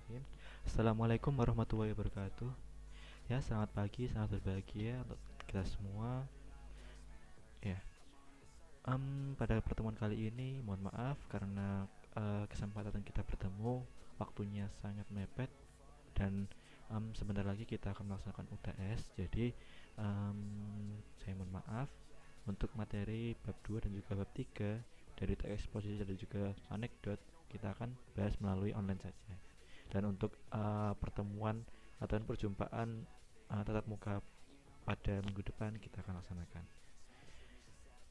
Bismillahirrahmanirrahim. Assalamualaikum warahmatullahi wabarakatuh. Ya, selamat pagi, selamat berbahagia untuk kita semua. Ya, pada pertemuan kali ini, mohon maaf karena kesempatan kita bertemu waktunya sangat mepet dan sebentar lagi kita akan melaksanakan UTS. Jadi, saya mohon maaf untuk materi bab 2 dan juga bab 3 dari teks eksposisi dan juga anekdot kita akan bahas melalui online saja. Dan untuk pertemuan atau perjumpaan tatap muka pada minggu depan kita akan laksanakan.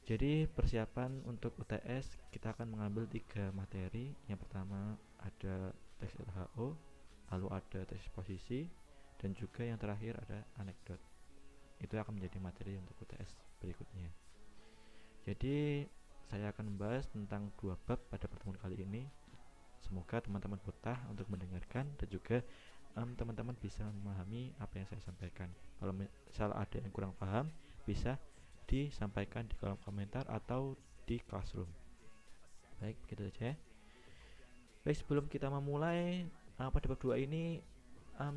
Jadi persiapan untuk UTS kita akan mengambil 3 materi. Yang pertama ada teks LHO, lalu ada teks posisi, dan juga yang terakhir ada anekdot. Itu akan menjadi materi untuk UTS berikutnya. Jadi saya akan membahas tentang 2 bab pada pertemuan kali ini. Semoga teman-teman betah untuk mendengarkan dan juga teman-teman bisa memahami apa yang saya sampaikan. Kalau misal ada yang kurang paham, bisa disampaikan di kolom komentar atau di classroom. Baik, begitu saja. Baik, sebelum kita memulai pada bab 2 ini,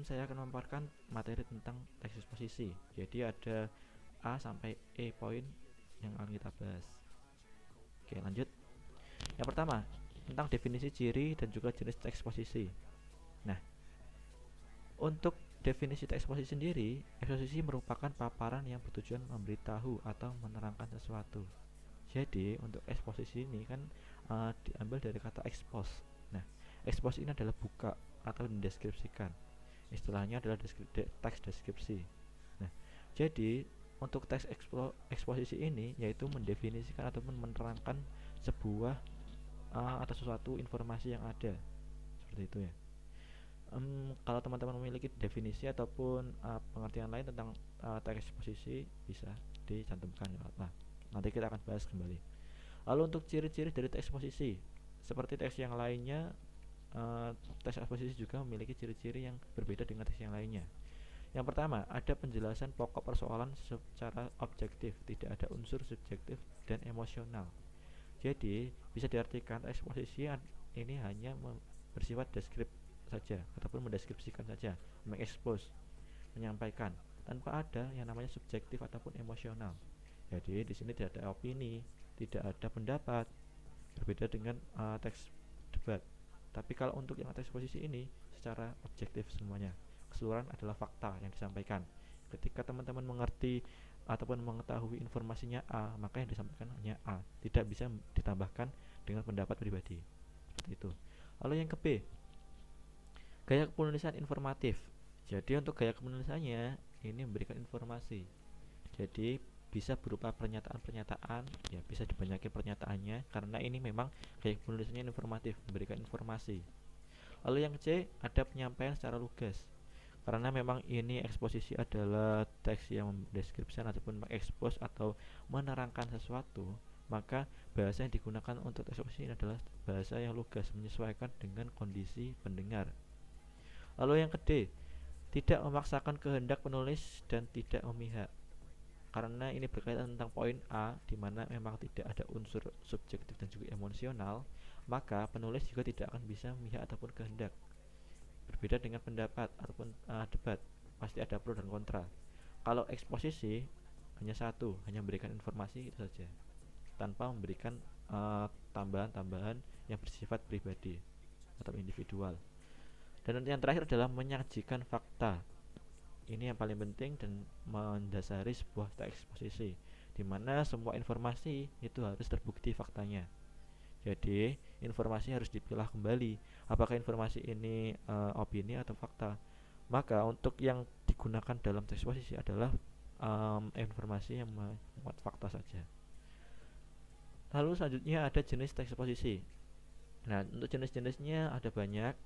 saya akan memaparkan materi tentang teks eksposisi. Jadi ada A sampai E poin yang akan kita bahas. Oke, lanjut. Yang pertama, tentang definisi ciri dan juga jenis teks eksposisi. Nah, untuk definisi teks eksposisi sendiri, eksposisi merupakan paparan yang bertujuan memberitahu atau menerangkan sesuatu. Jadi untuk eksposisi ini kan diambil dari kata expose. Nah, expose ini adalah buka atau mendeskripsikan. Istilahnya adalah teks deskripsi. Nah, jadi untuk teks eksposisi ini yaitu mendefinisikan ataupun menerangkan sebuah atau sesuatu informasi yang ada. Seperti itu ya. Kalau teman-teman memiliki definisi ataupun pengertian lain tentang teks eksposisi bisa dicantumkan. Nah, nanti kita akan bahas kembali. Lalu untuk ciri-ciri dari teks eksposisi, seperti teks yang lainnya, teks eksposisi juga memiliki ciri-ciri yang berbeda dengan teks yang lainnya. Yang pertama, ada penjelasan pokok persoalan secara objektif, tidak ada unsur subjektif dan emosional. Jadi bisa diartikan teks eksposisi ini hanya bersifat deskriptif saja ataupun mendeskripsikan saja, mengekspos, menyampaikan tanpa ada yang namanya subjektif ataupun emosional. Jadi di sini tidak ada opini, tidak ada pendapat, berbeda dengan teks debat. Tapi kalau untuk yang teks posisi ini secara objektif semuanya, keseluruhan adalah fakta yang disampaikan. Ketika teman-teman mengerti ataupun mengetahui informasinya A, maka yang disampaikan hanya A, tidak bisa ditambahkan dengan pendapat pribadi. Seperti itu. Lalu yang ke B, gaya penulisan informatif. Jadi untuk gaya penulisannya ini memberikan informasi. Jadi bisa berupa pernyataan-pernyataan, ya bisa dibanyakin pernyataannya karena ini memang gaya penulisannya informatif, memberikan informasi. Lalu yang C, ada penyampaian secara lugas. Karena memang ini eksposisi adalah teks yang mendeskripsikan ataupun mengekspos atau menerangkan sesuatu, maka bahasa yang digunakan untuk teks eksposisi ini adalah bahasa yang lugas, menyesuaikan dengan kondisi pendengar. Lalu yang kedua, tidak memaksakan kehendak penulis dan tidak memihak. Karena ini berkaitan tentang poin A, di mana memang tidak ada unsur subjektif dan juga emosional, maka penulis juga tidak akan bisa memihak ataupun kehendak. Berbeda dengan pendapat ataupun debat, pasti ada pro dan kontra. Kalau eksposisi hanya satu, hanya memberikan informasi itu saja, tanpa memberikan tambahan-tambahan yang bersifat pribadi atau individual. Dan yang terakhir adalah menyajikan fakta. Ini yang paling penting dan mendasari sebuah teks eksposisi, di mana semua informasi itu harus terbukti faktanya. Jadi informasi harus dipilah kembali, apakah informasi ini opini atau fakta. Maka untuk yang digunakan dalam teks eksposisi adalah informasi yang memuat fakta saja. Lalu selanjutnya ada jenis teks eksposisi. Nah, untuk jenis-jenisnya ada banyak.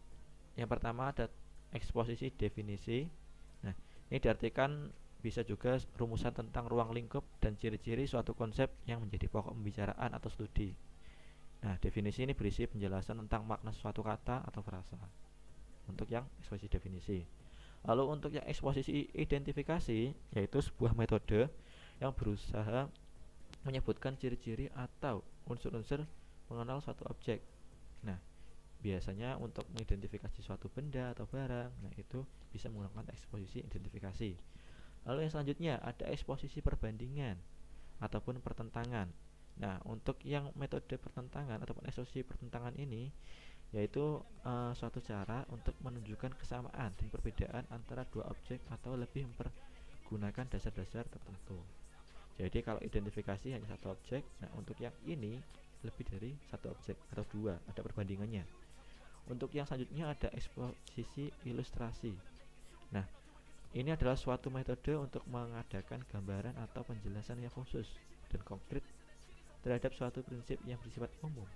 Yang pertama ada eksposisi definisi. Nah, ini diartikan bisa juga rumusan tentang ruang lingkup dan ciri-ciri suatu konsep yang menjadi pokok pembicaraan atau studi. Nah, definisi ini berisi penjelasan tentang makna suatu kata atau frasa. Untuk yang eksposisi definisi. Lalu untuk yang eksposisi identifikasi, yaitu sebuah metode yang berusaha menyebutkan ciri-ciri atau unsur-unsur mengenal suatu objek. Nah, biasanya untuk mengidentifikasi suatu benda atau barang, nah itu bisa menggunakan eksposisi identifikasi. Lalu yang selanjutnya ada eksposisi perbandingan ataupun pertentangan. Nah, untuk yang metode pertentangan ataupun eksposisi pertentangan ini yaitu suatu cara untuk menunjukkan kesamaan dan perbedaan antara dua objek atau lebih mempergunakan dasar-dasar tertentu. Jadi kalau identifikasi hanya satu objek, nah untuk yang ini lebih dari satu objek atau dua, ada perbandingannya. Untuk yang selanjutnya ada eksposisi ilustrasi. Nah, ini adalah suatu metode untuk mengadakan gambaran atau penjelasan yang khusus dan konkret terhadap suatu prinsip yang bersifat umum.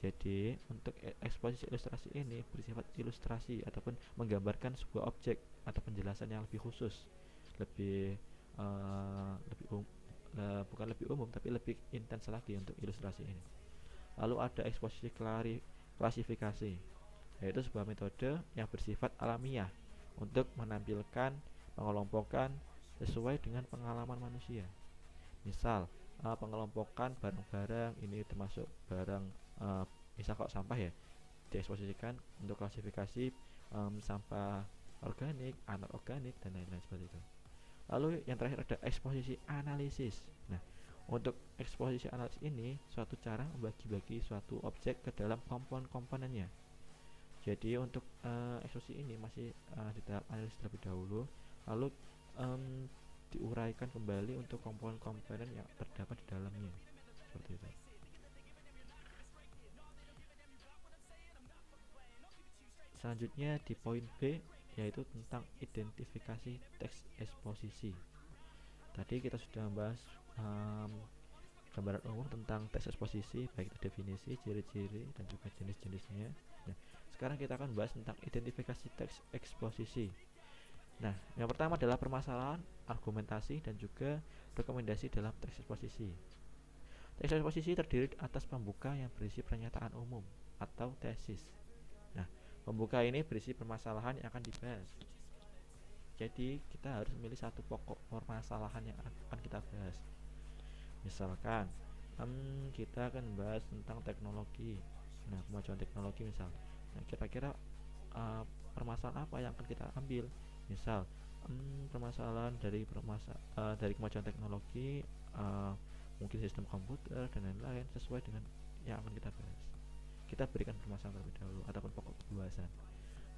Jadi, untuk eksposisi ilustrasi ini bersifat ilustrasi ataupun menggambarkan sebuah objek atau penjelasan yang lebih khusus, lebih bukan lebih umum tapi lebih intens lagi untuk ilustrasi ini. Lalu ada eksposisi klasifikasi, yaitu sebuah metode yang bersifat alamiah untuk menampilkan pengelompokan sesuai dengan pengalaman manusia. Misal pengelompokan barang-barang ini termasuk barang misal kok sampah ya, dieksposisikan untuk klasifikasi sampah organik, anorganik dan lain-lain seperti itu. Lalu yang terakhir ada eksposisi analisis. Nah, untuk eksposisi analisis ini suatu cara membagi-bagi suatu objek ke dalam komponen-komponennya. Jadi untuk eksposisi ini masih di tahap analisis terlebih dahulu, lalu diuraikan kembali untuk komponen-komponen yang terdapat di dalamnya, seperti itu. Selanjutnya di poin B, yaitu tentang identifikasi teks eksposisi. Tadi kita sudah membahas gambaran umum tentang teks eksposisi, baik itu definisi, ciri-ciri, dan juga jenis-jenisnya. Nah, sekarang kita akan membahas tentang identifikasi teks eksposisi. Nah, yang pertama adalah permasalahan, argumentasi, dan juga rekomendasi dalam teks eksposisi. Teks eksposisi terdiri atas pembuka yang berisi pernyataan umum atau tesis. Nah, pembuka ini berisi permasalahan yang akan dibahas. Jadi, kita harus memilih satu pokok permasalahan yang akan kita bahas. Misalkan, kita akan membahas tentang teknologi. Nah, kemajuan teknologi misal. Nah, kira-kira permasalahan apa yang akan kita ambil? Misal permasalahan dari kemajuan teknologi, mungkin sistem komputer dan lain-lain sesuai dengan yang akan kita bahas. Kita berikan permasalahan terlebih dahulu ataupun pokok pembahasan.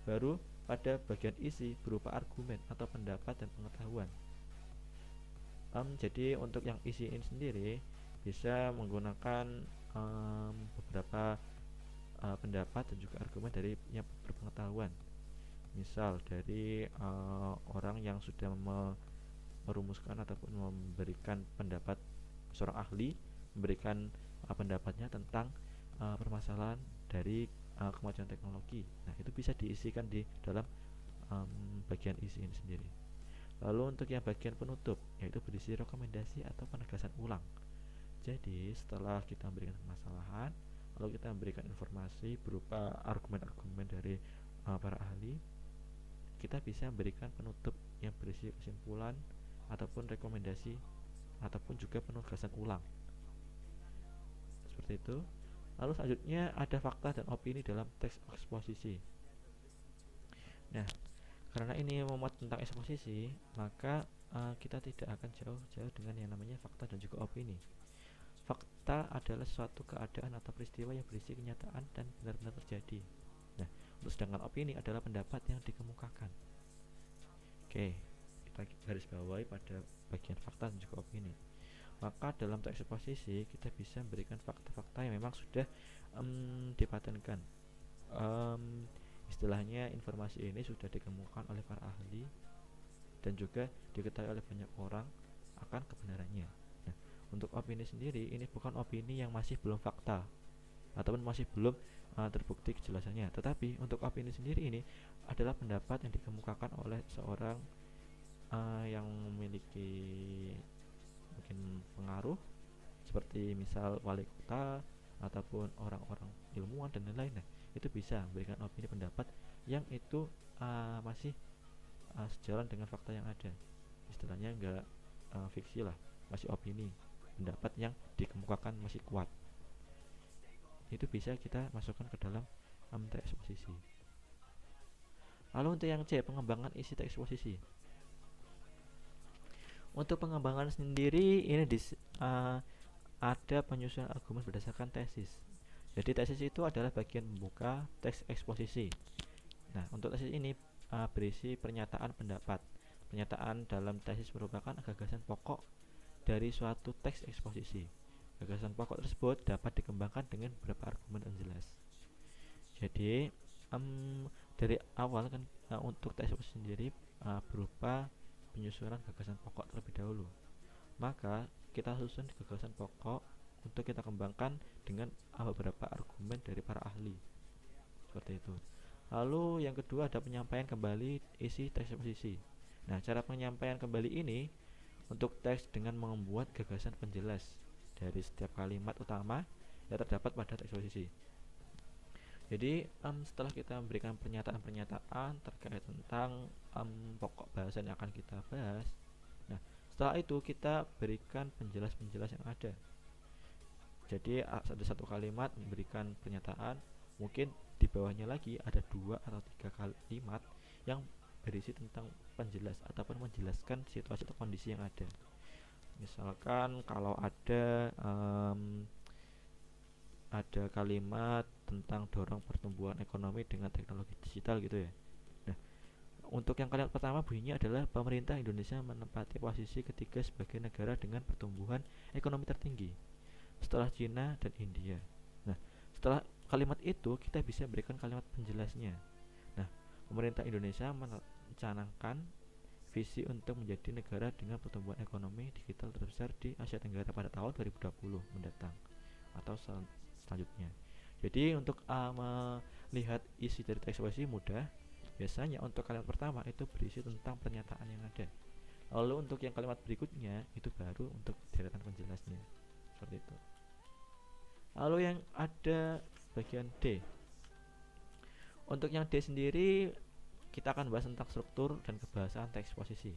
Baru pada bagian isi berupa argumen atau pendapat dan pengetahuan. Jadi untuk yang isi ini sendiri bisa menggunakan beberapa pendapat dan juga argumen dari yang berpengetahuan. Misal dari orang yang sudah merumuskan ataupun memberikan pendapat, seorang ahli memberikan pendapatnya tentang permasalahan dari kemajuan teknologi. Nah, itu bisa diisikan di dalam bagian isi ini sendiri. Lalu untuk yang bagian penutup, yaitu berisi rekomendasi atau penegasan ulang. Jadi setelah kita memberikan permasalahan, lalu kita memberikan informasi berupa argumen-argumen dari para ahli, kita bisa memberikan penutup yang berisi kesimpulan ataupun rekomendasi ataupun juga penegasan ulang, seperti itu. Lalu selanjutnya ada fakta dan opini dalam teks eksposisi. Nah, karena ini memuat tentang eksposisi, maka kita tidak akan jauh-jauh dengan yang namanya fakta dan juga opini. Fakta adalah suatu keadaan atau peristiwa yang berisi kenyataan dan benar-benar terjadi. Nah, sedangkan opini adalah pendapat yang dikemukakan. Oke, kita garis bawahi pada bagian fakta dan juga opini. Maka dalam teks eksposisi kita bisa memberikan fakta-fakta yang memang sudah dipatenkan. Istilahnya informasi ini sudah dikemukakan oleh para ahli dan juga diketahui oleh banyak orang akan kebenarannya. Nah, untuk opini sendiri ini bukan opini yang masih belum fakta ataupun masih belum terbukti kejelasannya, tetapi untuk opini sendiri ini adalah pendapat yang dikemukakan oleh seorang yang memiliki mungkin pengaruh, seperti misal wali kota ataupun orang-orang ilmuwan dan lain-lain. Nah, itu bisa memberikan opini pendapat yang itu masih sejalan dengan fakta yang ada. Istilahnya enggak fiksi lah, masih opini, pendapat yang dikemukakan masih kuat. Itu bisa kita masukkan ke dalam teks eksposisi. Lalu untuk yang C, pengembangan isi teks eksposisi. Untuk pengembangan sendiri ini ada penyusunan argumen berdasarkan tesis. Jadi tesis itu adalah bagian pembuka teks eksposisi. Nah, untuk tesis ini berisi pernyataan pendapat. Pernyataan dalam tesis merupakan gagasan pokok dari suatu teks eksposisi. Gagasan pokok tersebut dapat dikembangkan dengan beberapa argumen yang jelas. Jadi dari awal kan untuk teks eksposisi sendiri berupa penyusunan gagasan pokok terlebih dahulu. Maka kita susun gagasan pokok untuk kita kembangkan dengan beberapa argumen dari para ahli. Seperti itu. Lalu yang kedua ada penyampaian kembali isi teks eksposisi. Nah, cara penyampaian kembali ini untuk teks dengan membuat gagasan penjelas dari setiap kalimat utama yang terdapat pada teks eksposisi. Jadi setelah kita memberikan pernyataan-pernyataan terkait tentang pokok bahasan yang akan kita bahas, nah setelah itu kita berikan penjelas-penjelas yang ada. Jadi ada satu kalimat memberikan pernyataan, mungkin di bawahnya lagi ada 2 atau 3 kalimat yang berisi tentang penjelas ataupun menjelaskan situasi atau kondisi yang ada. Misalkan kalau ada kalimat tentang dorong pertumbuhan ekonomi dengan teknologi digital gitu ya. Nah, untuk yang kalimat pertama bunyinya adalah pemerintah Indonesia menempati posisi ketiga sebagai negara dengan pertumbuhan ekonomi tertinggi setelah Cina dan India. Nah, setelah kalimat itu kita bisa berikan kalimat penjelasnya. Nah, pemerintah Indonesia mencanangkan visi untuk menjadi negara dengan pertumbuhan ekonomi digital terbesar di Asia Tenggara pada tahun 2020 mendatang atau selanjutnya. Jadi untuk melihat isi dari teks eksposisi mudah. Biasanya untuk kalimat pertama itu berisi tentang pernyataan yang ada. Lalu untuk yang kalimat berikutnya itu baru untuk deretan penjelasnya. Seperti itu. Lalu yang ada bagian D. Untuk yang D sendiri kita akan bahas tentang struktur dan kebahasaan teks eksposisi.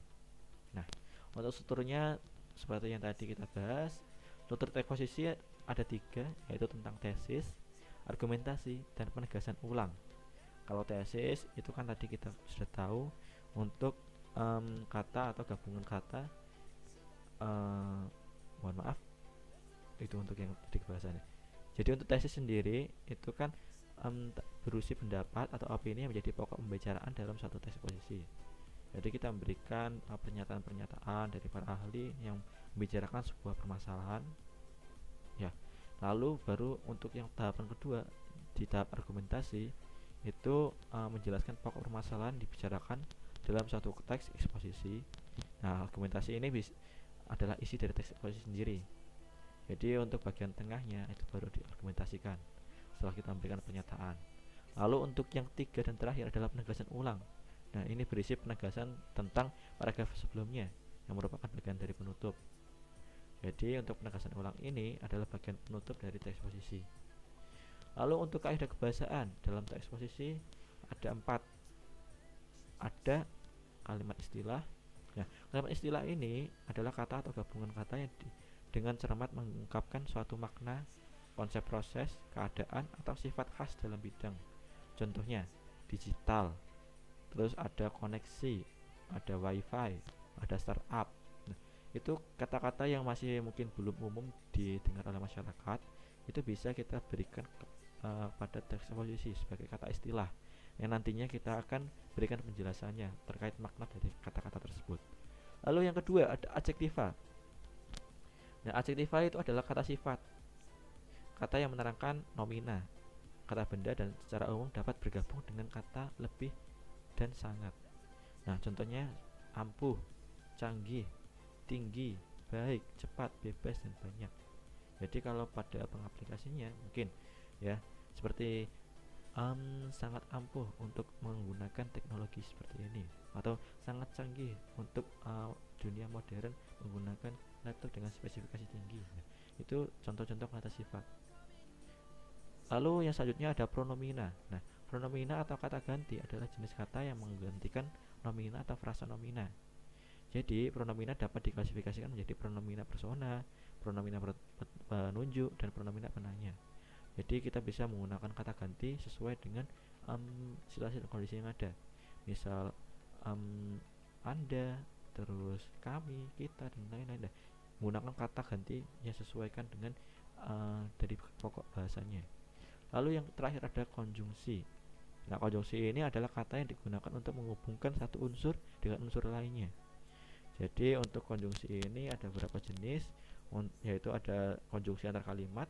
Nah, untuk strukturnya seperti yang tadi kita bahas, struktur teks eksposisi ada 3, yaitu tentang tesis, argumentasi, dan penegasan ulang. Kalau tesis itu kan tadi kita sudah tahu untuk kata atau gabungan kata, mohon maaf, itu untuk yang tadi bahasannya. Jadi untuk tesis sendiri itu kan berusi pendapat atau opini yang menjadi pokok pembicaraan dalam satu teks eksposisi. Jadi kita memberikan pernyataan-pernyataan dari para ahli yang membicarakan sebuah permasalahan. Ya, lalu baru untuk yang tahapan kedua di tahap argumentasi itu menjelaskan pokok permasalahan dibicarakan dalam satu teks eksposisi. Nah, argumentasi ini adalah isi dari teks eksposisi sendiri. Jadi untuk bagian tengahnya itu baru diargumentasikan setelah kita memberikan pernyataan. Lalu untuk yang 3 dan terakhir adalah penegasan ulang. Nah, ini berisi penegasan tentang paragraf sebelumnya yang merupakan bagian dari penutup. Jadi untuk penegasan ulang ini adalah bagian penutup dari teks eksposisi. Lalu untuk kaidah kebahasaan dalam teks eksposisi ada 4. Ada kalimat istilah. Nah, kalimat istilah ini adalah kata atau gabungan kata yang dengan cermat mengungkapkan suatu makna, konsep proses, keadaan, atau sifat khas dalam bidang. Contohnya, digital, terus ada koneksi, ada wifi, ada startup. Nah, itu kata-kata yang masih mungkin belum umum didengar oleh masyarakat, itu bisa kita berikan pada teks eksposisi sebagai kata istilah yang nantinya kita akan berikan penjelasannya terkait makna dari kata-kata tersebut. Lalu yang kedua ada adjektiva. Nah, adjektiva itu adalah kata sifat, kata yang menerangkan nomina, kata benda dan secara umum dapat bergabung dengan kata lebih dan sangat. Nah, contohnya ampuh, canggih, tinggi, baik, cepat, bebas, dan banyak. Jadi kalau pada pengaplikasinya mungkin ya seperti sangat ampuh untuk menggunakan teknologi seperti ini, atau sangat canggih untuk dunia modern menggunakan laptop dengan spesifikasi tinggi. Nah, itu contoh-contoh kata sifat. Lalu yang selanjutnya ada pronomina. Nah, pronomina atau kata ganti adalah jenis kata yang menggantikan nomina atau frasa nomina. Jadi pronomina dapat diklasifikasikan menjadi pronomina persona, pronomina penunjuk, dan pronomina penanya. Jadi kita bisa menggunakan kata ganti sesuai dengan situasi dan kondisi yang ada. Misal Anda, terus kami, kita, dan lain-lain. Menggunakan kata ganti yang sesuaikan dengan dari pokok bahasanya. Lalu yang terakhir ada konjungsi. Nah, konjungsi ini adalah kata yang digunakan untuk menghubungkan satu unsur dengan unsur lainnya. Jadi untuk konjungsi ini ada beberapa jenis, yaitu ada konjungsi antar kalimat,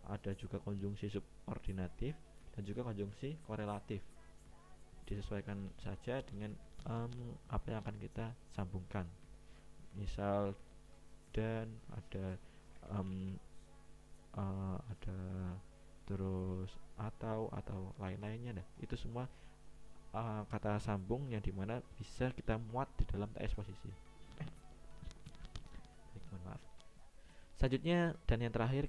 ada juga konjungsi subordinatif, dan juga konjungsi korelatif. Disesuaikan saja dengan apa yang akan kita sambungkan. Misal dan ada ada terus atau lain-lainnya. Itu semua kata sambung yang dimana bisa kita muat di dalam teks posisi. Mohon maaf. Selanjutnya dan yang terakhir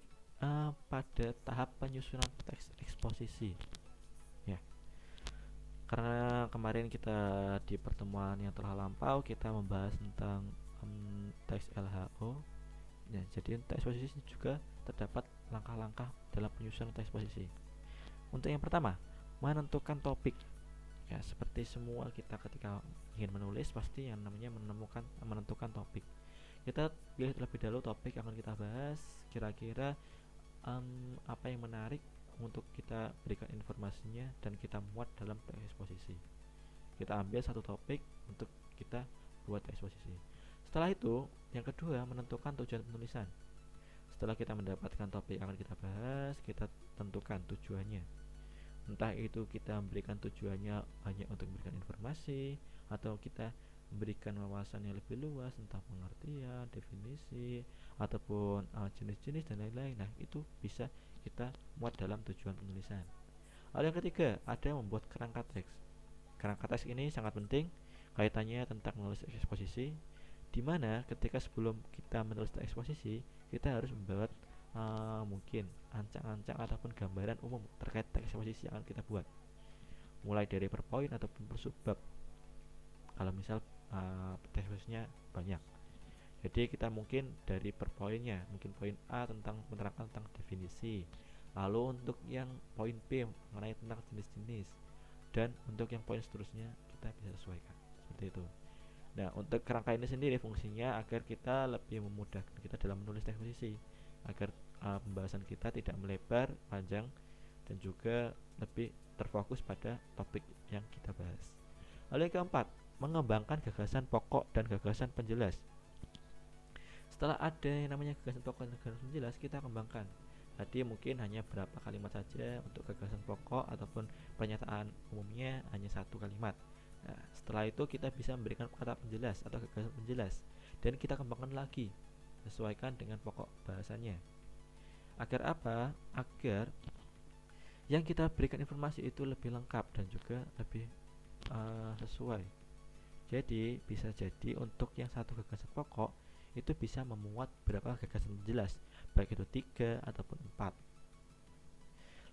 pada tahap penyusunan teks eksposisi. Ya. Karena kemarin kita di pertemuan yang telah lampau kita membahas tentang teks LHO. Ya, jadi teks eksposisi juga terdapat langkah-langkah dalam penyusunan teks eksposisi. Untuk yang pertama, menentukan topik. Ya, seperti semua kita ketika ingin menulis pasti yang namanya menentukan topik. Kita pilih terlebih dahulu topik yang akan kita bahas, kira-kira apa yang menarik untuk kita berikan informasinya dan kita muat dalam teks eksposisi. Kita ambil satu topik untuk kita buat teks eksposisi. Setelah itu, yang kedua menentukan tujuan penulisan. Setelah kita mendapatkan topik yang akan kita bahas, kita tentukan tujuannya. Entah itu kita memberikan tujuannya hanya untuk memberikan informasi, atau kita memberikan wawasan yang lebih luas tentang pengertian, definisi, ataupun jenis-jenis dan lain-lain. Nah, itu bisa kita muat dalam tujuan penulisan. Lalu yang ketiga, ada yang membuat kerangka teks. Kerangka teks ini sangat penting kaitannya tentang menulis eksposisi, di mana ketika sebelum kita menulis teks eksposisi, kita harus membuat mungkin ancang-ancang ataupun gambaran umum terkait teks eksposisi yang akan kita buat, mulai dari per poin ataupun per subbab kalau misal teks eksposisinya banyak. Jadi kita mungkin dari per poinnya, mungkin poin A tentang menerangkan tentang definisi, lalu untuk yang poin B mengenai tentang jenis-jenis, dan untuk yang poin seterusnya kita bisa sesuaikan seperti itu. Nah, untuk kerangka ini sendiri fungsinya agar kita lebih memudahkan kita dalam menulis teks eksposisi, agar pembahasan kita tidak melebar panjang dan juga lebih terfokus pada topik yang kita bahas. Lalu yang keempat, mengembangkan gagasan pokok dan gagasan penjelas. Setelah ada yang namanya gagasan pokok dan gagasan penjelas, kita kembangkan. Tadi mungkin hanya berapa kalimat saja untuk gagasan pokok ataupun pernyataan umumnya hanya satu kalimat. Nah, setelah itu kita bisa memberikan kata penjelas atau gagasan penjelas dan kita kembangkan lagi sesuaikan dengan pokok bahasanya. Agar apa? Agar yang kita berikan informasi itu lebih lengkap dan juga lebih sesuai. Jadi bisa jadi untuk yang satu gagasan pokok itu bisa memuat berapa gagasan penjelas, baik itu 3 ataupun 4.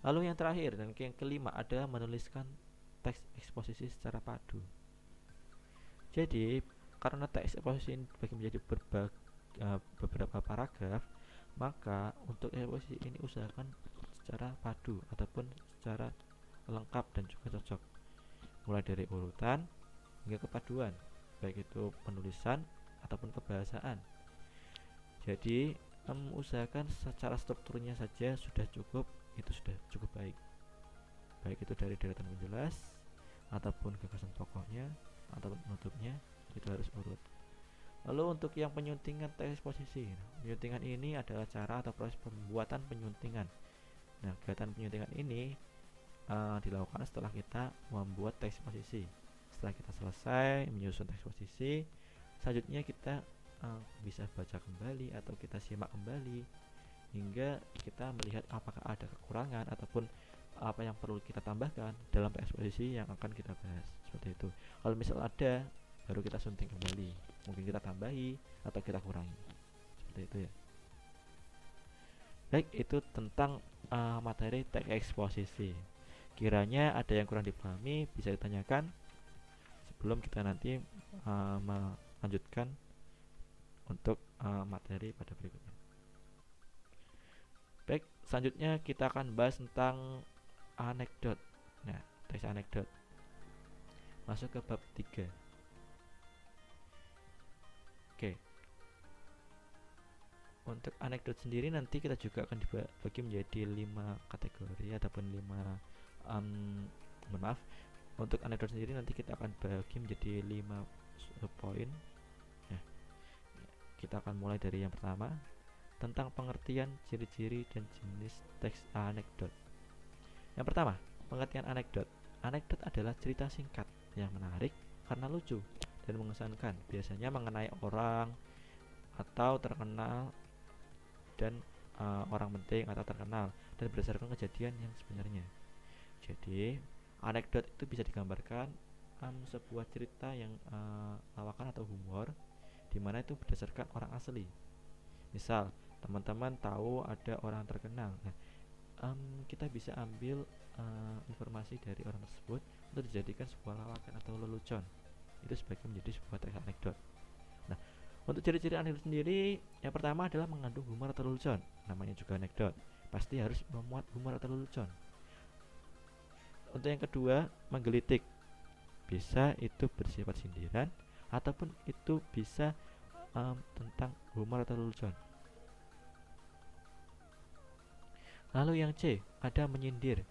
Lalu yang terakhir dan yang kelima adalah menuliskan teks eksposisi secara padu. Jadi karena teks eksposisi ini dibagi menjadi beberapa paragraf, maka untuk eksposisi ini usahakan secara padu ataupun secara lengkap dan juga cocok, mulai dari urutan hingga kepaduan, baik itu penulisan ataupun kebahasaan. Jadi usahakan secara strukturnya saja sudah cukup, itu sudah cukup baik, baik itu dari deretan penjelas ataupun gagasan pokoknya ataupun penutupnya, itu harus urut. Lalu untuk yang penyuntingan teks eksposisi, penyuntingan ini adalah cara atau proses pembuatan penyuntingan. Nah, kegiatan penyuntingan ini dilakukan setelah kita membuat teks eksposisi. Setelah kita selesai menyusun teks eksposisi, selanjutnya kita bisa baca kembali atau kita simak kembali hingga kita melihat apakah ada kekurangan ataupun apa yang perlu kita tambahkan dalam teks eksposisi yang akan kita bahas. Seperti itu. Kalau misal ada, baru kita sunting kembali, mungkin kita tambahi atau kita kurangi, seperti itu ya. Baik, itu tentang materi teks eksposisi. Kiranya ada yang kurang dipahami bisa ditanyakan sebelum kita nanti melanjutkan untuk materi pada berikutnya. Baik, selanjutnya kita akan bahas tentang anekdot. Nah, teks anekdot masuk ke bab 3. Oke. Untuk anekdot sendiri nanti kita juga akan dibagi menjadi 5 kategori ataupun 5 maaf. Untuk anekdot sendiri nanti kita akan bagi menjadi 5 poin. Nah, kita akan mulai dari yang pertama, tentang pengertian, ciri-ciri, dan jenis teks anekdot. Yang pertama, pengertian anekdot. Anekdot adalah cerita singkat yang menarik karena lucu dan mengesankan, biasanya mengenai orang atau terkenal dan orang penting atau terkenal, dan berdasarkan kejadian yang sebenarnya. Jadi, anekdot itu bisa digambarkan sebuah cerita yang lawakan atau humor, dimana itu berdasarkan orang asli. Misal, teman-teman tahu ada orang terkenal. Nah, kita bisa ambil informasi dari orang tersebut untuk dijadikan sebuah lawakan atau lelucon. Itu sebagai menjadi sebuah teks anekdot. Nah, untuk ciri-ciri anekdot sendiri, yang pertama adalah mengandung humor atau lelucon. Namanya juga anekdot, pasti harus memuat humor atau lelucon. Untuk yang kedua, menggelitik. Bisa itu bersifat sindiran ataupun itu bisa tentang humor atau lelucon. Lalu yang C, ada menyindir.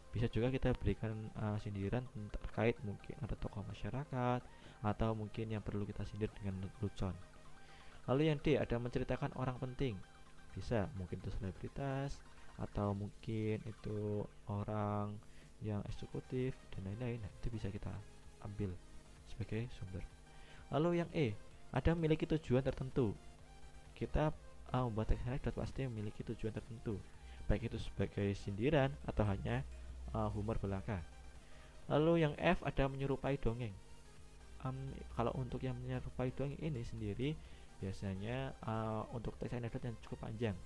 Bisa juga kita berikan sindiran terkait mungkin ada tokoh masyarakat atau mungkin yang perlu kita sindir dengan lelucon. Lalu yang D, ada menceritakan orang penting. Bisa mungkin itu selebritas atau mungkin itu orang yang eksekutif dan lain-lain. Nah, itu bisa kita ambil sebagai sumber. Lalu yang E, ada memiliki tujuan tertentu. Kita membuat teks anekdot pasti memiliki tujuan tertentu, baik itu sebagai sindiran atau hanya humor belaka. Lalu yang F, ada menyerupai dongeng. Kalau untuk yang menyerupai dongeng ini sendiri biasanya untuk teks anekdot yang cukup panjang.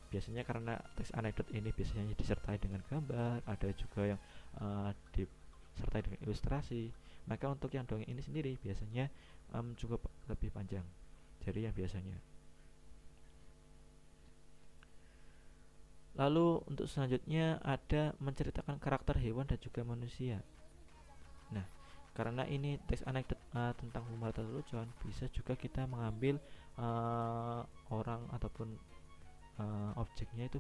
Biasanya karena teks anekdot ini biasanya disertai dengan gambar, ada juga yang disertai dengan ilustrasi. Maka untuk yang dongeng ini sendiri biasanya cukup lebih panjang dari yang biasanya. Lalu untuk selanjutnya ada menceritakan karakter hewan dan juga manusia. Nah, karena ini teks anekdot tentang humor atau lelucon, bisa juga kita mengambil orang ataupun objeknya itu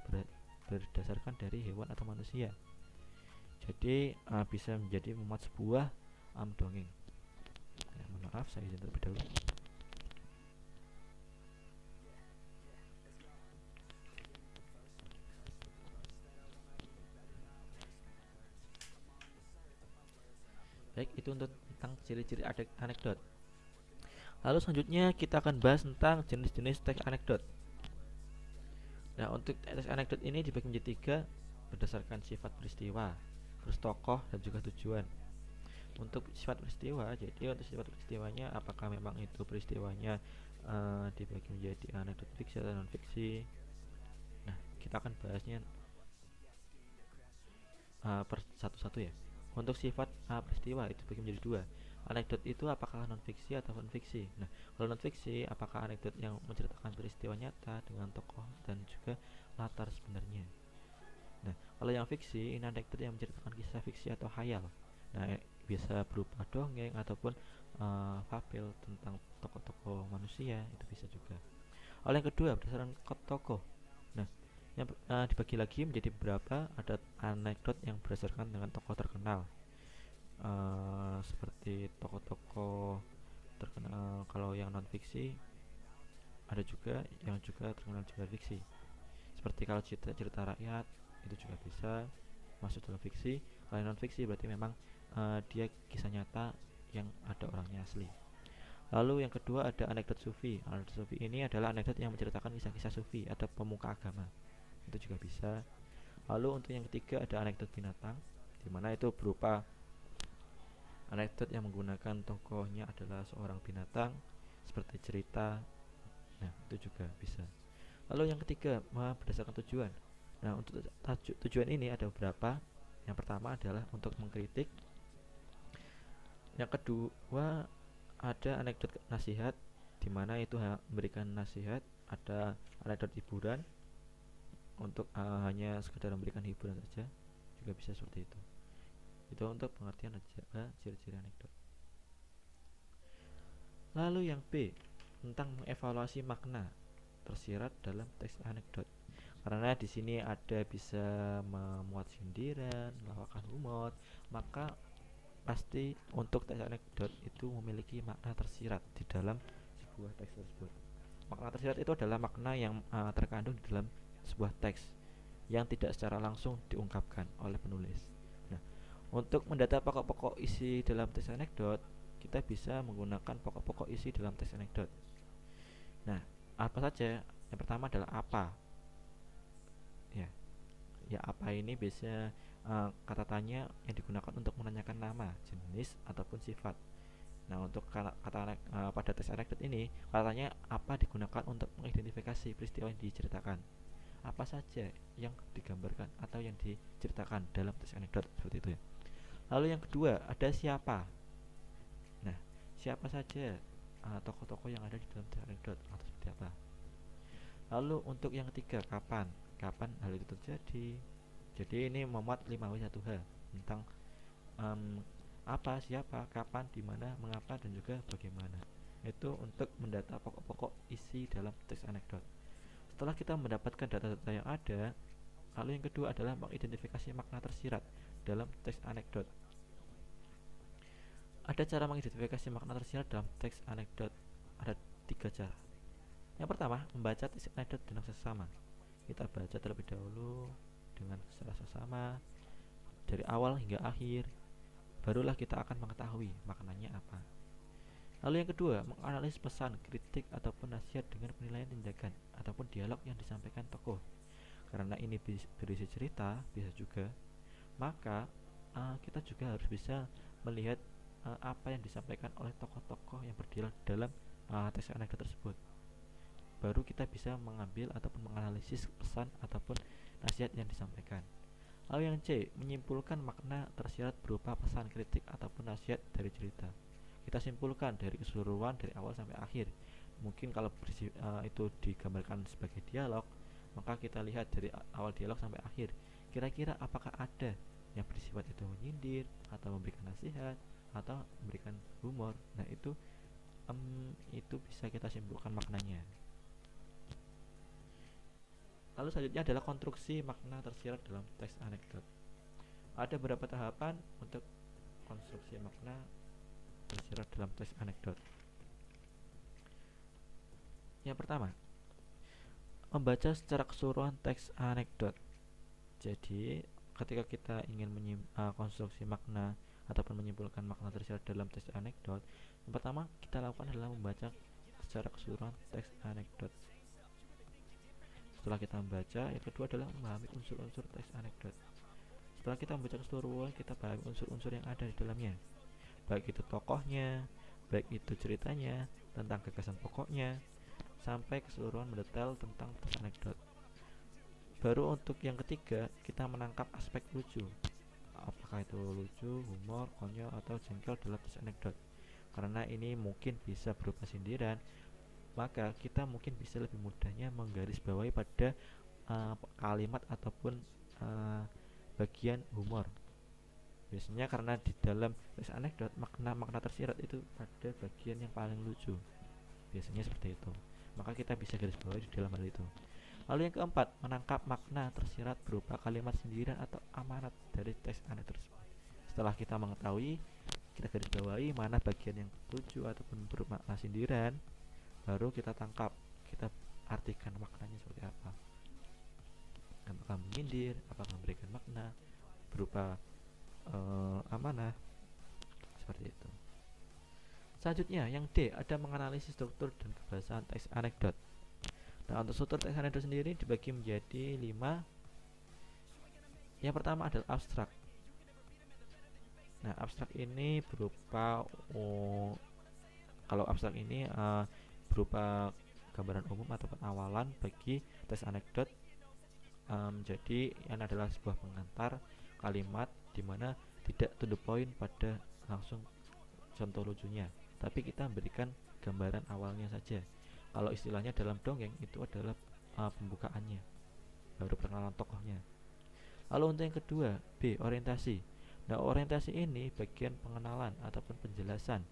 berdasarkan dari hewan atau manusia. Jadi bisa menjadi memuat sebuah dongeng. Nah, mohon maaf, saya izin terlebih dahulu. Baik, itu untuk tentang ciri-ciri anekdot. Lalu selanjutnya kita akan bahas tentang jenis-jenis teks anekdot. Nah, untuk teks anekdot ini dibagi menjadi 3 berdasarkan sifat peristiwa, terus tokoh dan juga tujuan. Untuk sifat peristiwa, jadi untuk sifat peristiwanya apakah memang itu peristiwanya dibagi menjadi anekdot fiksi atau non fiksi. Nah, kita akan bahasnya per satu-satu ya. Untuk sifat peristiwa itu bagi menjadi 2. Anekdot itu apakah non fiksi atau fiksi. Nah, kalau non fiksi, apakah anekdot yang menceritakan peristiwa nyata dengan tokoh dan juga latar sebenarnya. Nah, kalau yang fiksi, ini anekdot yang menceritakan kisah fiksi atau khayal. Nah, bisa berupa dongeng ataupun fabel tentang tokoh-tokoh manusia, itu bisa juga. Lalu yang kedua, berdasarkan tokoh. Nah, yang dibagi lagi menjadi beberapa. Ada anekdot yang berdasarkan dengan tokoh terkenal, seperti tokoh-tokoh terkenal. Kalau yang non fiksi ada juga yang juga terkenal juga fiksi, seperti kalau cerita rakyat itu juga bisa masuk dalam fiksi. Kalau non fiksi berarti memang dia kisah nyata yang ada orangnya asli. Lalu yang kedua ada anekdot sufi. Anekdot sufi ini adalah anekdot yang menceritakan kisah-kisah sufi atau pemuka agama, itu juga bisa. Lalu untuk yang ketiga ada anekdot binatang, dimana itu berupa anekdot yang menggunakan tokohnya adalah seorang binatang seperti cerita. Nah, itu juga bisa. Lalu yang ketiga berdasarkan tujuan. Nah, untuk tujuan ini ada beberapa. Yang pertama adalah untuk mengkritik. Yang kedua ada anekdot nasihat, dimana itu memberikan nasihat. Ada anekdot hiburan, untuk hanya sekedar memberikan hiburan saja juga bisa seperti itu. Itu untuk pengertian ciri-ciri anekdot. Lalu yang B, tentang mengevaluasi makna tersirat dalam teks anekdot. Karena di sini ada bisa memuat sindiran, melakukan humor, maka pasti untuk teks anekdot itu memiliki makna tersirat di dalam sebuah teks tersebut. Makna tersirat itu adalah makna yang terkandung di dalam sebuah teks yang tidak secara langsung diungkapkan oleh penulis. Nah, untuk mendata pokok-pokok isi dalam teks anekdot, kita bisa menggunakan pokok-pokok isi dalam teks anekdot. Nah, apa saja? Yang pertama adalah apa. Ya apa ini biasanya kata tanya yang digunakan untuk menanyakan nama, jenis ataupun sifat. Nah, untuk pada teks anekdot ini, katanya apa digunakan untuk mengidentifikasi peristiwa yang diceritakan. Apa saja yang digambarkan atau yang diceritakan dalam teks anekdot, seperti itu ya. Lalu yang kedua, ada siapa. Nah, siapa saja tokoh-tokoh yang ada di dalam teks anekdot atau seperti apa. Lalu untuk yang ketiga, kapan. Kapan hal itu terjadi. Jadi ini memuat 5W1H tentang apa, siapa, kapan, di mana, mengapa, dan juga bagaimana. Itu untuk mendata pokok-pokok isi dalam teks anekdot. Setelah kita mendapatkan data-data yang ada, lalu yang kedua adalah mengidentifikasi makna tersirat dalam teks anekdot. Ada cara mengidentifikasi makna tersirat dalam teks anekdot. Ada 3 cara. Yang pertama, membaca teks anekdot dengan seksama. Kita baca terlebih dahulu dengan secara seksama dari awal hingga akhir, barulah kita akan mengetahui maknanya apa. Lalu yang kedua, menganalisis pesan, kritik ataupun nasihat dengan penilaian tindakan ataupun dialog yang disampaikan tokoh. Karena ini berisi cerita, bisa juga, maka kita juga harus bisa melihat apa yang disampaikan oleh tokoh-tokoh yang berdialog dalam teks anekdot tersebut. Baru kita bisa mengambil ataupun menganalisis pesan ataupun nasihat yang disampaikan. Lalu yang C, menyimpulkan makna tersirat berupa pesan, kritik ataupun nasihat dari cerita. Kita simpulkan dari keseluruhan dari awal sampai akhir. Mungkin kalau itu digambarkan sebagai dialog, maka kita lihat dari awal dialog sampai akhir. Kira-kira apakah ada yang bersifat itu menyindir atau memberikan nasihat atau memberikan humor. Nah, itu bisa kita simpulkan maknanya. Lalu selanjutnya adalah konstruksi makna tersirat dalam teks anekdot. Ada beberapa tahapan untuk konstruksi makna tersirat dalam teks anekdot. Yang pertama, membaca secara keseluruhan teks anekdot. Jadi, ketika kita ingin konstruksi makna ataupun menyimpulkan makna tersirat dalam teks anekdot, yang pertama kita lakukan adalah membaca secara keseluruhan teks anekdot. Setelah kita membaca, yang kedua adalah memahami unsur-unsur teks anekdot. Setelah kita membaca keseluruhan, kita pahami unsur-unsur yang ada di dalamnya, baik itu tokohnya, baik itu ceritanya, tentang gagasan pokoknya, sampai keseluruhan mendetail tentang teks anekdot. Baru untuk yang ketiga, kita menangkap aspek lucu, apakah itu lucu, humor, konyol, atau jengkel dalam teks anekdot. Karena ini mungkin bisa berupa sindiran, maka kita mungkin bisa lebih mudahnya menggarisbawahi pada kalimat ataupun bagian humor. Biasanya karena di dalam teks anekdot makna tersirat itu pada bagian yang paling lucu. Biasanya seperti itu. Maka kita bisa garisbawahi di dalam hal itu. Lalu yang keempat, menangkap makna tersirat berupa kalimat sindiran atau amanat dari teks anekdot tersebut. Setelah kita mengetahui, kita garisbawahi mana bagian yang lucu ataupun bermakna sindiran, baru kita tangkap, kita artikan maknanya seperti apa. Apakah menyindir, apakah memberikan makna berupa amanah, seperti itu. Selanjutnya yang D, ada menganalisis struktur dan kebahasaan teks anekdot. Nah, untuk struktur teks anekdot sendiri dibagi menjadi 5. Yang pertama adalah abstrak. Nah, abstrak ini berupa kalau abstrak ini berupa gambaran umum ataupun awalan bagi teks anekdot. Jadi yang adalah sebuah pengantar kalimat di mana tidak to the point pada langsung contoh lucunya, tapi kita memberikan gambaran awalnya saja. Kalau istilahnya dalam dongeng itu adalah pembukaannya. baru perkenalan tokohnya. Lalu untuk yang kedua, B, orientasi. Nah, orientasi ini bagian pengenalan ataupun penjelasan.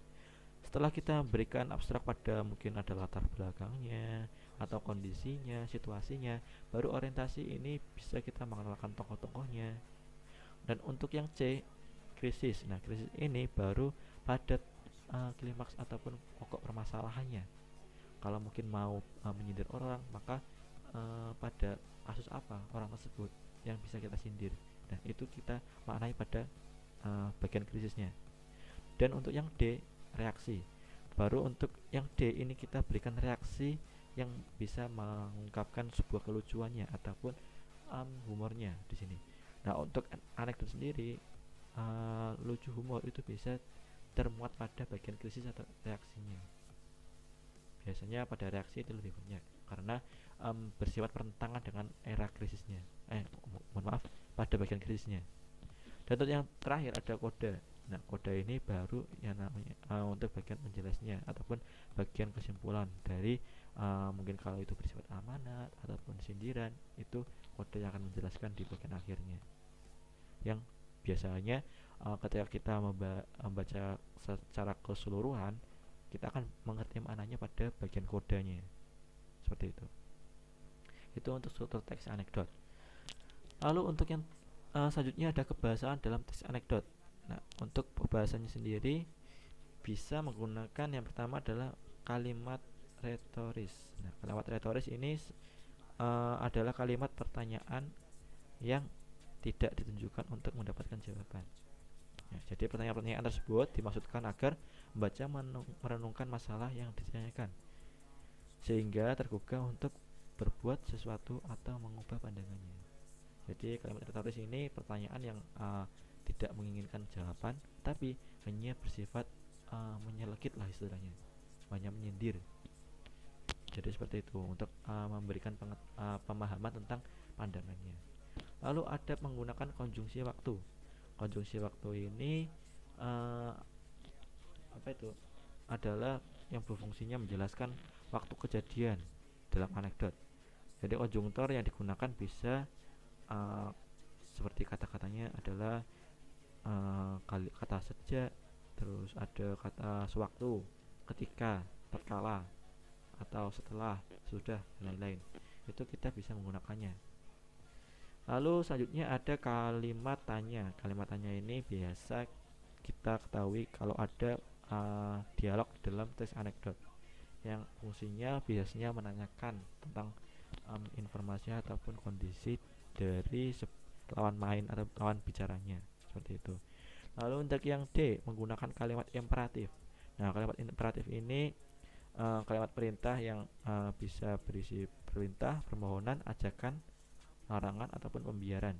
Setelah kita memberikan abstrak pada mungkin ada latar belakangnya atau kondisinya, situasinya, baru orientasi ini bisa kita mengenalkan tokoh-tokohnya. Dan untuk yang C, krisis. Nah, krisis ini baru pada klimaks ataupun pokok permasalahannya. Kalau mungkin mau menyindir orang, maka pada kasus apa orang tersebut yang bisa kita sindir. Nah, itu kita maknai pada bagian krisisnya. Dan untuk yang D, reaksi. Baru untuk yang D ini kita berikan reaksi yang bisa mengungkapkan sebuah kelucuannya ataupun humornya di sini. Nah, untuk anekdot sendiri, lucu humor itu bisa termuat pada bagian krisis atau reaksinya. Biasanya pada reaksi itu lebih banyak karena bersifat pertentangan dengan era krisisnya. Mohon maaf, pada bagian krisisnya. Dan untuk yang terakhir ada kode. Nah, kode ini baru yang namanya untuk bagian penjelasnya ataupun bagian kesimpulan dari mungkin kalau itu bersifat amanat ataupun sindiran, itu kode yang akan menjelaskan di bagian akhirnya. Yang biasanya ketika kita membaca secara keseluruhan, kita akan mengerti maknanya pada bagian kodenya. Seperti itu. Itu untuk struktur teks anekdot. Lalu untuk yang selanjutnya ada kebahasaan dalam teks anekdot. Nah, untuk pembahasannya sendiri bisa menggunakan yang pertama adalah kalimat retoris. Nah, kalimat retoris ini adalah kalimat pertanyaan yang tidak ditunjukkan untuk mendapatkan jawaban. Ya, jadi pertanyaan-pertanyaan tersebut dimaksudkan agar membaca merenungkan masalah yang ditanyakan, sehingga tergugah untuk berbuat sesuatu atau mengubah pandangannya. Jadi kalimat retoris ini pertanyaan yang tidak menginginkan jawaban, tapi hanya bersifat menyelekit lah istilahnya, hanya menyindir. Jadi seperti itu untuk memberikan pemahaman tentang pandangannya. Lalu ada menggunakan konjungsi waktu. Konjungsi waktu ini apa itu? Adalah yang berfungsinya menjelaskan waktu kejadian dalam anekdot. Jadi konjungtor yang digunakan bisa seperti kata-katanya adalah kata sejak, terus ada kata sewaktu, ketika, tatkala, atau setelah, sudah, dan lain-lain. Itu kita bisa menggunakannya. Lalu selanjutnya ada kalimat tanya. Kalimat tanya ini biasa kita ketahui kalau ada dialog dalam teks anekdot yang fungsinya biasanya menanyakan tentang informasi ataupun kondisi dari lawan main atau lawan bicaranya, seperti itu. Lalu untuk yang D, menggunakan kalimat imperatif. Nah, kalimat imperatif ini kalimat perintah yang bisa berisi perintah, permohonan, ajakan, larangan ataupun pembiaran.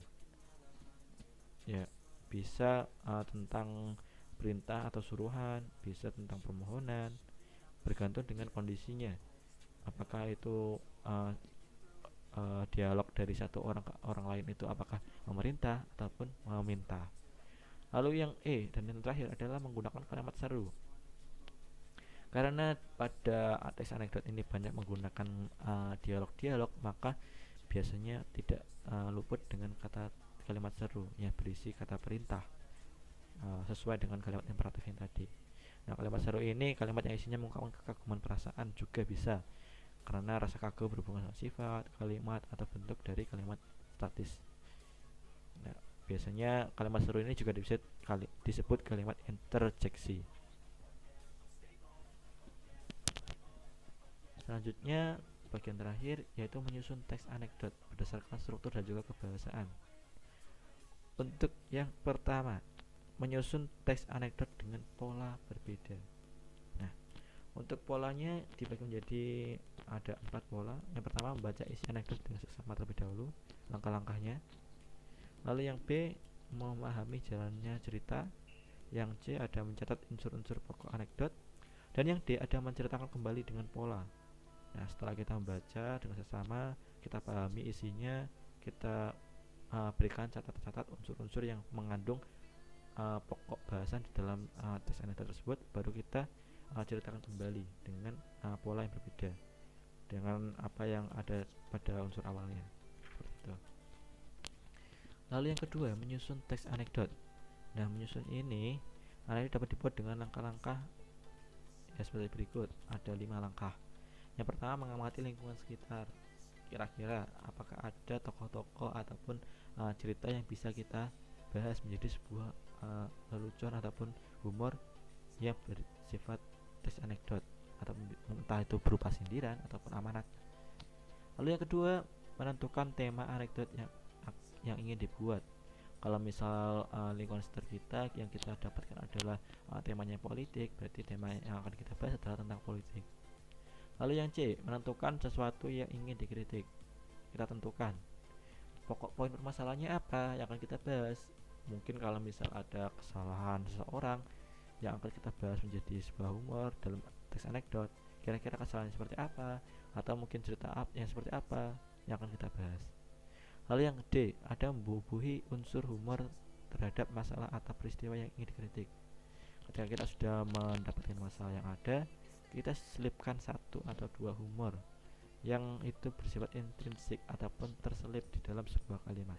Ya, bisa tentang perintah atau suruhan, bisa tentang permohonan, bergantung dengan kondisinya. Apakah itu dialog dari satu orang ke orang lain itu apakah memerintah ataupun meminta. Lalu yang E dan yang terakhir adalah menggunakan kalimat seru. Karena pada teks anekdot ini banyak menggunakan dialog-dialog, maka biasanya tidak luput dengan kata kalimat seru yang berisi kata perintah sesuai dengan kalimat imperatif yang tadi. Nah, kalimat seru ini kalimat yang isinya mengungkapkan kekaguman perasaan juga bisa, karena rasa kagum berhubungan dengan sifat, kalimat, atau bentuk dari kalimat statis. Nah, biasanya kalimat seru ini juga disebut kalimat interjeksi. Selanjutnya bagian terakhir yaitu menyusun teks anekdot berdasarkan struktur dan juga kebahasaan. Untuk yang pertama, menyusun teks anekdot dengan pola berbeda. Nah, untuk polanya dibagi menjadi ada 4 pola. Yang pertama, membaca isi anekdot dengan seksama terlebih dahulu, langkah-langkahnya. Lalu yang B, memahami jalannya cerita. Yang C, ada mencatat unsur-unsur pokok anekdot. Dan yang D, ada menceritakan kembali dengan pola. Nah, setelah kita membaca dengan seksama, kita pahami isinya, kita berikan catatan-catatan unsur-unsur yang mengandung pokok bahasan di dalam teks anekdot tersebut, baru kita ceritakan kembali dengan pola yang berbeda dengan apa yang ada pada unsur awalnya, seperti itu. Lalu yang kedua, menyusun teks anekdot. Nah, menyusun ini dapat dibuat dengan langkah-langkah ya seperti berikut. Ada 5 langkah. Yang pertama, mengamati lingkungan sekitar. Kira-kira apakah ada tokoh-tokoh ataupun cerita yang bisa kita bahas menjadi sebuah lelucon ataupun humor yang bersifat teks anekdot, atau entah itu berupa sindiran ataupun amanat. Lalu yang kedua, menentukan tema anekdot yang ingin dibuat. Kalau misal lingkungan sekitar kita yang kita dapatkan adalah temanya politik, berarti tema yang akan kita bahas adalah tentang politik. Lalu yang C, menentukan sesuatu yang ingin dikritik. Kita tentukan pokok poin permasalahannya apa yang akan kita bahas. Mungkin kalau misal ada kesalahan seseorang yang akan kita bahas menjadi sebuah humor dalam teks anekdot, kira-kira kesalahan seperti apa, atau mungkin cerita yang seperti apa yang akan kita bahas. Lalu yang D, ada membubuhi unsur humor terhadap masalah atau peristiwa yang ingin dikritik. Ketika kita sudah mendapatkan masalah yang ada, kita selipkan satu atau dua humor yang itu bersifat intrinsik ataupun terselip di dalam sebuah kalimat.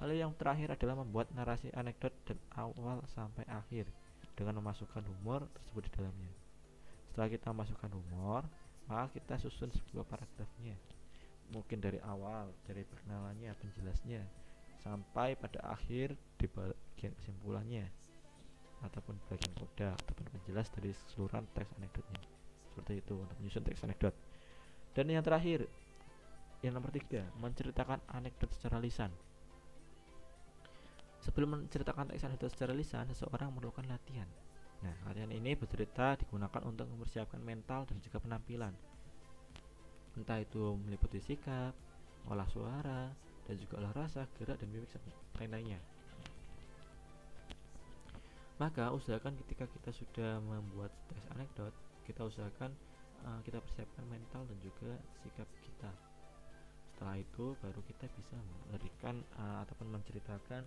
Lalu yang terakhir adalah membuat narasi anekdot dari awal sampai akhir dengan memasukkan humor tersebut di dalamnya. Setelah kita masukkan humor, maka kita susun sebuah paragrafnya. Mungkin dari awal, dari perkenalannya, penjelasnya, sampai pada akhir di bagian kesimpulannya, ataupun bagian koda ataupun penjelas dari keseluruhan teks anekdotnya. Seperti itu untuk menyusun teks anekdot. Dan yang terakhir, yang nomor 3, menceritakan anekdot secara lisan. Sebelum menceritakan teks anekdot secara lisan, seseorang memerlukan latihan. Nah, latihan ini bercerita digunakan untuk mempersiapkan mental dan juga penampilan. Entah itu meliputi sikap, olah suara, dan juga olah rasa, gerak, dan mimik lain-lainnya. Maka usahakan ketika kita sudah membuat teks anekdot, kita usahakan kita persiapkan mental dan juga sikap kita. Setelah itu baru kita bisa memberikan ataupun menceritakan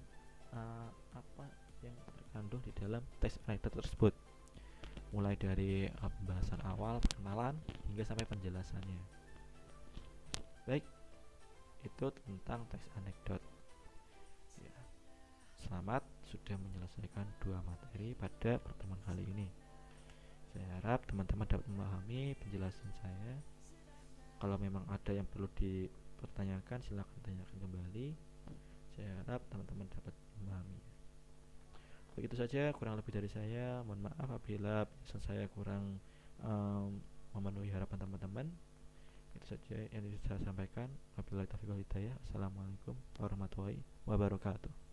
apa yang terkandung di dalam teks anekdot tersebut, mulai dari pembahasan awal, perkenalan, hingga sampai penjelasannya. Baik, itu tentang teks anekdot ya. Selamat sudah menyelesaikan 2 materi pada pertemuan kali ini. Saya harap teman-teman dapat memahami penjelasan saya. Kalau memang ada yang perlu dipertanyakan, silakan tanyakan kembali. Saya harap teman-teman dapat memahami. Begitu saja, kurang lebih dari saya. Mohon maaf apabila penjelasan saya kurang memenuhi harapan teman-teman. Itu saja yang bisa saya sampaikan. Wabillahi taufiq wal hidayah. Assalamualaikum warahmatullahi wabarakatuh.